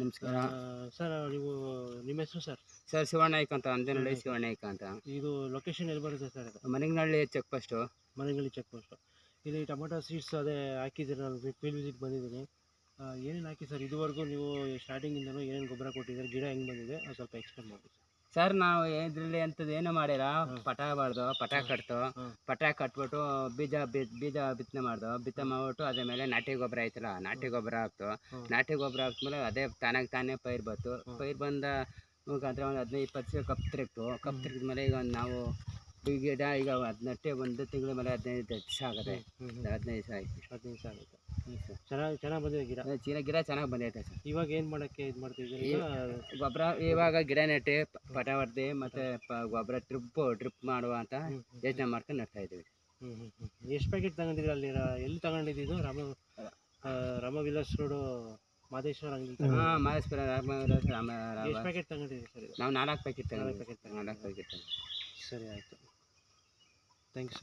ನಮಸ್ಕಾರ ಸರ್ ನೀವು ನಿಮ್ಮ ಹೆಸರು ಸರ್? ಸರ್ ಶಿವನಾಯ್ಕ ಅಂತ ಅಂಜನಹಳ್ಳಿ ಶಿವನಾಯ್ಕ ಅಂತ. ಇದು ಲೊಕೇಶನ್ ಎಲ್ಲಿ ಬರುತ್ತೆ ಸರ್? ಇದು Maneganahalli check post. Maneganahalli check post. ಇಲ್ಲಿ ಟೊಮೊಟೊ ಸೀಡ್ಸ್ ಅದೇ ಹಾಕಿದ್ದೀರಿ, ನಾನು ಫೀಲ್ಡ್ ವಿಸಿಟ್ ಬಂದಿದ್ದೀನಿ. ಏನೇನು ಹಾಕಿ ಸರ್ ಇದುವರೆಗೂ ನೀವು ಸ್ಟಾರ್ಟಿಂಗಿಂದನೂ ಏನೇನು ಗೊಬ್ಬರ ಕೊಟ್ಟಿದ್ದೀರಿ, ಗಿಡ ಹೆಂಗೆ ಬಂದಿದೆ ಅದು ಸ್ವಲ್ಪ ಎಕ್ಸ್ಪ್ಲೇನ್ ಮಾಡಿ ಸರ್. ನಾವು ಇದರಲ್ಲಿ ಅಂಥದ್ದು ಏನೂ ಮಾಡಿಲ್ಲ. ಪಟ ಬಾರ್ದು, ಪಟ ಕಟ್ತು, ಪಟ ಕಟ್ಬಿಟ್ಟು ಬೀಜ ಬಿತ್ತನೆ ಮಾಡ್ದು, ಬಿತ್ತನೆ ಮಾಡ್ಬಿಟ್ಟು ಅದ್ರ ಮೇಲೆ ನಾಟಿ ಗೊಬ್ಬರ ಐತಲ್ಲ, ನಾಟಿ ಗೊಬ್ಬರ ಹಾಕ್ತು. ನಾಟಿ ಗೊಬ್ಬರ ಹಾಕ್ಮೇಲೆ ಅದೇ ತಾನೇ ಪೈರು ಬಂತು. ಪೈರು ಬಂದ ಮುಖಾಂತರ ಒಂದು 15-20 ಕಪ್ ತಿರುಗಿದ್ಮೇಲೆ ಈಗ ನಾವು ಗಿಡ ಈಗ 1 ತಿಂಗಳ ಮೇಲೆ 15 ದಿವಸ ಆಗುತ್ತೆ. 15 ದಿವಸ ಆಯ್ತು. 15 ದಿವಸ ಆಗುತ್ತೆ. ಚೆನ್ನಾಗಿ ಬಂದಿದೆ ಗಿಡ. ಗಿಡ ಚೆನ್ನಾಗಿ ಬಂದೈತೆ ಸರ್. ಇವಾಗ ಏನು ಮಾಡೋಕ್ಕೆ ಇದು ಮಾಡ್ತಿದ್ದೀರಿ? ಗೊಬ್ಬರ ಇವಾಗ ಗಿಡ ನೆಟ್ಟು ಪಟ ಹೊಡೆದು ಮತ್ತು ಗೊಬ್ಬರ ಡ್ರಿಪ್ ಮಾಡುವ ಅಂತ ಯೋಚನೆ ಮಾಡ್ಕೊಂಡು ನಡ್ತಾ ಇದ್ದೀವಿ. ಎಷ್ಟು ಪ್ಯಾಕೆಟ್ ತಗೊಂಡಿದ್ರಿ ಅಲ್ಲಿ? ಎಲ್ಲಿ ತಗೊಂಡಿದ್ದು? ರಾಮ ವಿಲಾಸ್ ರೋಡು ಮಾದೇಶ್ವರ ಅಂಗಡಿ. ಹಾಂ, ಮಾದೇಶ್ವರ ಎಷ್ಟು ಪ್ಯಾಕೆಟ್ ತಗೊಂಡಿದ್ದೀರಿ ಸರ್? ನಾವು 4 ಪ್ಯಾಕೆಟ್ ತಗೊಂಡಿದ್ದೀವಿ. 4 ಪ್ಯಾಕೆಟ್. ಸರಿ, ಆಯಿತು. ಥ್ಯಾಂಕ್ಸ್.